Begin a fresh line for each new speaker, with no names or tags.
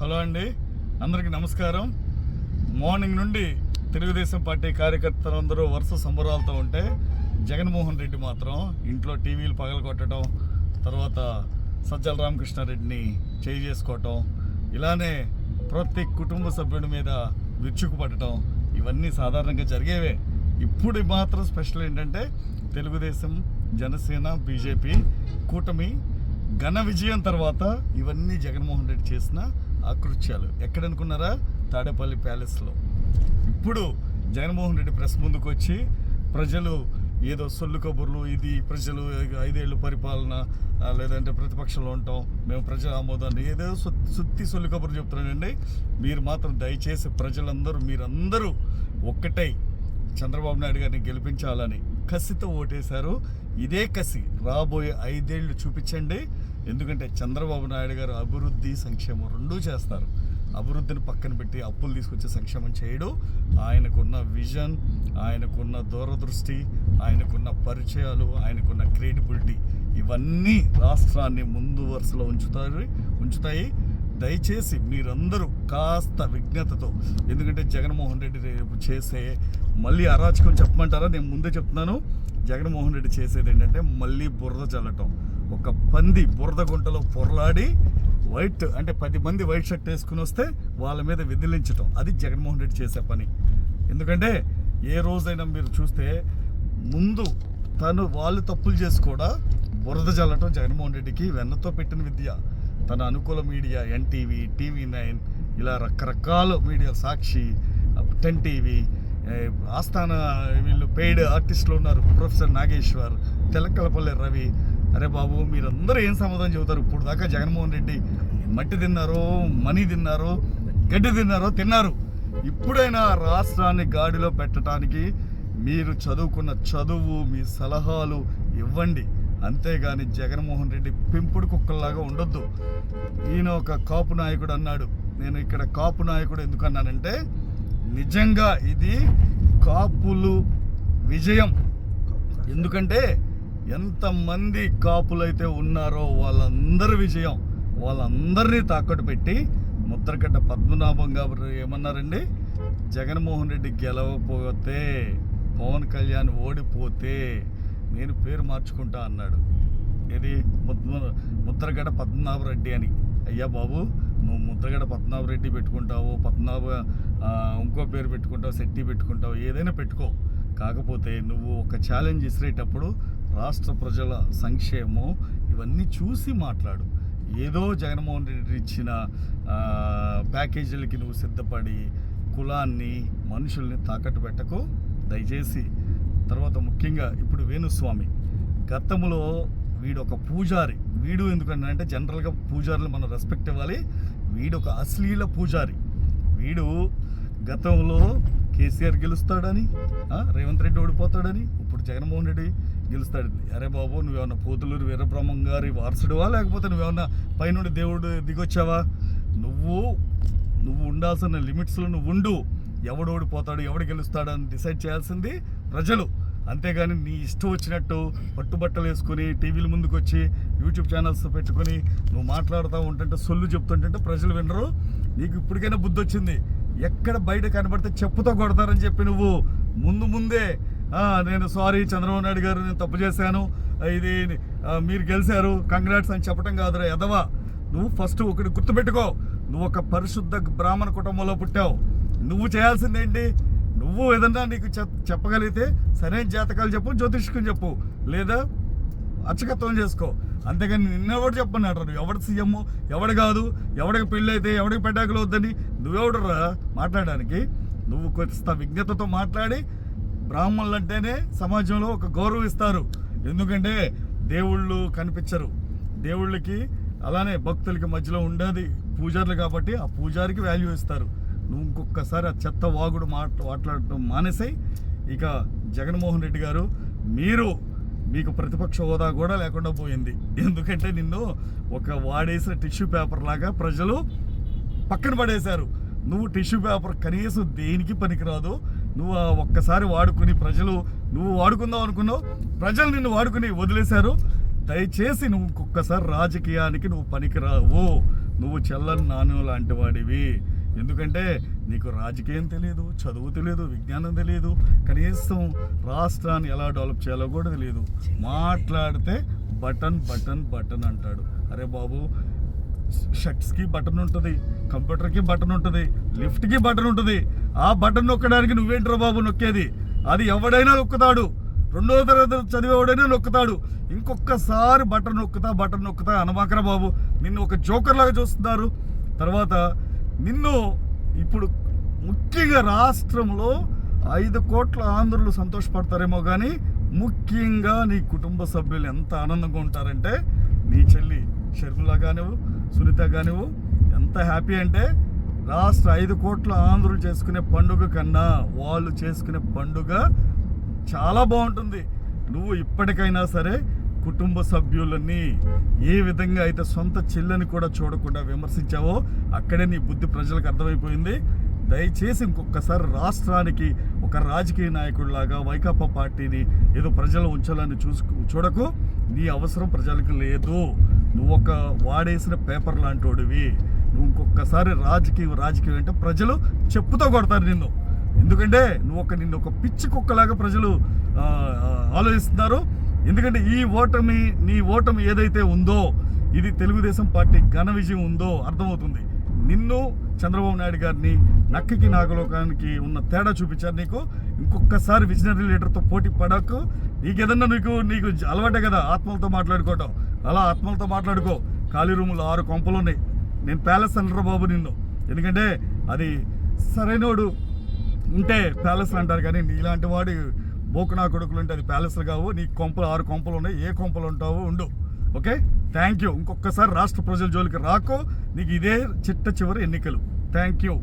Hello అండి, అందరికీ నమస్కారం. మార్నింగ్ నుండి తెలుగుదేశం పార్టీ కార్యకర్తలందరూ వరుస సంబరాలతో ఉంటే జగన్మోహన్ రెడ్డి మాత్రం ఇంట్లో టీవీలు పగలగొట్టడం, తర్వాత సజ్జల రామకృష్ణారెడ్డిని చేయి చేసుకోవటం, ఇలానే ప్రతి కుటుంబ సభ్యుడి మీద విరుచుకుపడటం ఇవన్నీ సాధారణంగా జరిగేవే. ఇప్పుడు మాత్రం స్పెషల్ ఏంటంటే తెలుగుదేశం, జనసేన, బీజేపీ కూటమి ఘన విజయం తర్వాత ఇవన్నీ జగన్మోహన్ రెడ్డి చేసిన ఆకృత్యాలు. ఎక్కడనుకున్నారా? తాడేపల్లి ప్యాలెస్లో. ఇప్పుడు జగన్మోహన్ రెడ్డి ప్రెస్ ముందుకు వచ్చి ప్రజలు ఏదో సొల్లు కబుర్లు, ఇది ప్రజలు 5 ఏళ్ళు పరిపాలన, లేదంటే ప్రతిపక్షంలో ఉంటాం, మేము ప్రజల ఆమోదాన్ని ఏదో సుత్తి సొల్లు కబుర్లు చెప్తున్నానండి. మీరు మాత్రం దయచేసి మీరందరూ ఒక్కటై చంద్రబాబు నాయుడు గారిని గెలిపించాలని కసితో ఓటేశారు. ఇదే కసి రాబోయే 5 ఏళ్ళు చూపించండి. ఎందుకంటే చంద్రబాబు నాయుడు గారు అభివృద్ధి, సంక్షేమం రెండూ చేస్తారు. అభివృద్ధిని పక్కన పెట్టి అప్పులు తీసుకొచ్చే సంక్షేమం చేయడు. ఆయనకున్న విజన్, ఆయనకున్న దూరదృష్టి, ఆయనకున్న పరిచయాలు, ఆయనకున్న క్రెడిబిలిటీ ఇవన్నీ రాష్ట్రాన్ని ముందు వరుసలో ఉంచుతాయి. దయచేసి మీరందరూ కాస్త విజ్ఞతతో, ఎందుకంటే జగన్మోహన్ రెడ్డి రేపు చేసే మళ్ళీ అరాచకం చెప్పమంటారా? నేను ముందే చెప్తున్నాను. జగన్మోహన్ రెడ్డి చేసేది ఏంటంటే మళ్ళీ బురద చల్లటం. ఒక పంది బురద గుంటలో పొరలాడి వైట్ అంటే 10 మంది వైట్ షర్ట్ వేసుకుని వస్తే వాళ్ళ మీద విదిలించటం, అది జగన్మోహన్ రెడ్డి చేసే పని. ఎందుకంటే ఏ రోజైనా మీరు చూస్తే ముందు వాళ్ళు తప్పులు చేసి కూడా బురద చల్లటం జగన్మోహన్ రెడ్డికి వెన్నతో పెట్టిన విద్య. తన అనుకూల మీడియా ఎన్టీవీ, TV9 ఇలా రకరకాల మీడియా, సాక్షి, 10 టీవీ, ఆస్థాన వీళ్ళు పెయిడ్ ఆర్టిస్టులు ఉన్నారు, ప్రొఫెసర్ నాగేశ్వర్, తెలకలపల్లి రవి. అరే బాబు, మీరందరూ ఏం సమాధానం చెబుతారు? ఇప్పుడు దాకా జగన్మోహన్ రెడ్డి మట్టి తిన్నారో, మనీ తిన్నారో, గడ్డి తిన్నారు. ఇప్పుడైనా రాష్ట్రాన్ని గాడిలో పెట్టడానికి మీరు చదువుకున్న చదువు, మీ సలహాలు ఇవ్వండి. అంతేగాని జగన్మోహన్ రెడ్డి పెంపుడు కుక్కల్లాగా ఉండొద్దు. ఈయన ఒక కాపు నాయకుడు అన్నాడు. నేను ఇక్కడ కాపు నాయకుడు ఎందుకు అన్నానంటే నిజంగా ఇది కాపులు విజయం. ఎందుకంటే ఎంతమంది కాపులైతే ఉన్నారో వాళ్ళందరి విజయం. వాళ్ళందరినీ తాకట్టు పెట్టి ముద్రగడ్డ పద్మనాభం గారు ఏమన్నారండి? జగన్మోహన్ రెడ్డి గెలవపోతే, పవన్ కళ్యాణ్ ఓడిపోతే నేను పేరు మార్చుకుంటా అన్నాడు. ఇది ముద్రగడ పద్మనాభరెడ్డి అని. అయ్యా బాబు, నువ్వు ముద్రగడ పద్మనాభరెడ్డి పెట్టుకుంటావు, ఇంకో పేరు పెట్టుకుంటావు, శెట్టి పెట్టుకుంటావు, ఏదైనా పెట్టుకో. కాకపోతే నువ్వు ఒక ఛాలెంజ్ ఇసిరేటప్పుడు రాష్ట్ర ప్రజల సంక్షేమం ఇవన్నీ చూసి మాట్లాడు. ఏదో జగన్మోహన్ రెడ్డి ఇచ్చిన ప్యాకేజీలకి నువ్వు సిద్ధపడి కులాన్ని, మనుషుల్ని తాకట్టు పెట్టకు దయచేసి. తర్వాత ముఖ్యంగా ఇప్పుడు వేణుస్వామి, గతంలో వీడు ఒక పూజారి. వీడు ఎందుకంటే జనరల్గా పూజారులు మనం రెస్పెక్ట్ ఇవ్వాలి. వీడు ఒక అశ్లీల పూజారి. వీడు గతంలో కేసీఆర్ గెలుస్తాడని, రేవంత్ రెడ్డి ఓడిపోతాడని, ఇప్పుడు జగన్మోహన్ రెడ్డి గెలుస్తాడు. అరే బాబు, నువ్వేమన్నా పోతులూరు వీరబ్రహ్మం గారి వారసుడువా, లేకపోతే నువ్వేమన్నా పైనుండి దేవుడు దిగొచ్చావా? నువ్వు ఉండాల్సిన లిమిట్స్లో నువ్వు ఉండు. ఎవడు ఓడిపోతాడు, ఎవడు గెలుస్తాడని డిసైడ్ చేయాల్సింది ప్రజలు. అంతేగాని నీ ఇష్టం వచ్చినట్టు పట్టుబట్టలు వేసుకుని టీవీల ముందుకు వచ్చి యూట్యూబ్ ఛానల్స్ పెట్టుకుని నువ్వు మాట్లాడుతూ ఉంటుంటే, సొల్లు చెప్తుంటే ప్రజలు వినరు. నీకు ఇప్పటికైనా బుద్ధి వచ్చింది. ఎక్కడ బయట కనబడితే చెప్పుతో కొడతారని చెప్పి నువ్వు ముందే నేను సారీ చంద్రబాబు నాయుడు గారు, నేను తప్పు చేశాను, ఇది మీరు గెలిచారు, కంగ్రాట్స్ అని చెప్పడం కాదురా ఎదవా. నువ్వు ఫస్ట్ ఒకటి గుర్తుపెట్టుకో, నువ్వు ఒక పరిశుద్ధ బ్రాహ్మణ కుటుంబంలో పుట్టావు. నువ్వు చేయాల్సిందేంటి? నువ్వు ఏదన్నా నీకు చెప్పగలిగితే సరైన జాతకాలు చెప్పు, జ్యోతిష్కం చెప్పు, లేదా అర్చకత్వం చేసుకో. అంతేగాని నిన్నెవడు చెప్పన్నాడు? నువ్వు ఎవడు సీఎం, ఎవడు కాదు, ఎవడికి పెళ్ళి అయితే ఎవడికి పెటాకులు వద్దని నువ్వెవడురా మాట్లాడడానికి? నువ్వు కొంత విజ్ఞతతో మాట్లాడి, బ్రాహ్మణులు అంటేనే సమాజంలో ఒక గౌరవం ఇస్తారు. ఎందుకంటే దేవుళ్ళు కనిపించరు, దేవుళ్ళకి అలానే భక్తులకి మధ్యలో ఉండేది పూజారులు కాబట్టి ఆ పూజారికి వాల్యూ ఇస్తారు. నువ్వు ఇంకొకసారి ఆ చెత్త వాగుడు మాట్లాడటం మానేసాయి. ఇక జగన్మోహన్ రెడ్డి గారు, మీకు ప్రతిపక్ష హోదా కూడా లేకుండా పోయింది. ఎందుకంటే నిన్ను ఒక వాడేసిన టిష్యూ పేపర్ లాగా ప్రజలు పక్కన పడేశారు. నువ్వు టిష్యూ పేపర్ కనీసం దేనికి పనికిరాదు. నువ్వు ఒక్కసారి వాడుకుని నువ్వు వాడుకుందాం అనుకున్నావు, ప్రజలు నిన్ను వాడుకుని వదిలేశారు. దయచేసి నువ్వు ఇంకొకసారి రాజకీయానికి నువ్వు పనికిరావు. నువ్వు చెల్లని నాణ్యం లాంటి వాడివి. ఎందుకంటే నీకు రాజకీయం తెలియదు, చదువు తెలియదు, విజ్ఞానం తెలియదు, కనీసం రాష్ట్రాన్ని ఎలా డెవలప్ చేయాలో కూడా తెలియదు. మాట్లాడితే బటన్ బటన్ బటన్ అంటాడు. అరే బాబు, షర్ట్స్కి బటన్ ఉంటుంది, కంప్యూటర్కి బటన్ ఉంటుంది, లిఫ్ట్కి బటన్ ఉంటుంది. ఆ బటన్ నొక్కడానికి నువ్వేంట్రా బాబు నొక్కేది? అది ఎవడైనా నొక్కుతాడు, 2వ తరగతి చదివేవాడైనా నొక్కుతాడు. ఇంకొకసారి బటన్ నొక్కుతా అనమాకరా బాబు. నిన్ను ఒక జోకర్ లాగా చూస్తున్నారు. తర్వాత నిన్ను ఇప్పుడు ముఖ్యంగా రాష్ట్రంలో 5 కోట్ల ఆంధ్రులు సంతోషపడతారేమో కానీ ముఖ్యంగా నీ కుటుంబ సభ్యులు ఎంత ఆనందంగా ఉంటారంటే, నీ చెల్లి షర్మిల కానివ్వు, సునీత కానివ్వు, ఎంత హ్యాపీ అంటే రాష్ట్ర 5 కోట్ల ఆంధ్రులు చేసుకునే పండుగ కన్నా వాళ్ళు చేసుకునే పండుగ చాలా బాగుంటుంది. నువ్వు ఇప్పటికైనా సరే కుటుంబ సభ్యులని ఏ విధంగా అయితే సొంత చెల్లని కూడా చూడకుండా విమర్శించావో అక్కడే నీ బుద్ధి ప్రజలకు అర్థమైపోయింది. దయచేసి ఇంకొకసారి రాష్ట్రానికి ఒక రాజకీయ నాయకుడిలాగా వైకాపా పార్టీని ఏదో ప్రజలు ఉంచాలని చూడకు. నీ అవసరం ప్రజలకు లేదు. నువ్వు ఒక వాడేసిన పేపర్ లాంటోడివి. నువ్వు ఇంకొకసారి రాజకీయం అంటే ప్రజలు చెప్పుతో కొడతారు నిన్ను. ఎందుకంటే నిన్ను ఒక పిచ్చి కుక్కలాగా ప్రజలు ఆలోచిస్తున్నారు. ఎందుకంటే నీ ఓటమి ఏదైతే ఉందో ఇది తెలుగుదేశం పార్టీ ఘన విజయం ఉందో అర్థమవుతుంది. నిన్ను చంద్రబాబు నాయుడు గారిని నక్కకి నాగలోకానికి ఉన్న తేడా చూపించారు నీకు. ఇంకొకసారి విజనరీ లీడర్తో పోటీ పడకు. నీకేదన్నా నీకు అలవాటే కదా ఆత్మలతో మాట్లాడుకోవటం. అలా ఆత్మలతో మాట్లాడుకో. ఖాళీ రూములు 6 కొంపలు ఉన్నాయి. నేను ప్యాలెస్ అనరా బాబు నిన్ను. ఎందుకంటే అది సరైనోడు ఉంటే ప్యాలెస్ అంటారు, కానీ నీలాంటి వాడు బోకునా కొడుకులు ఉంటే అది ప్యాలెస్లు కావు. నీ 6 కొంపలు ఉన్నాయి. ఏ కొంపలు ఉంటావో ఉండు. Okay, thank you. ఇంకొకసారి రాష్ట్ర ప్రజల జోలికి రాకో. నీకు ఇదే చిట్ట చివరి ఎన్నికలు. Thank you.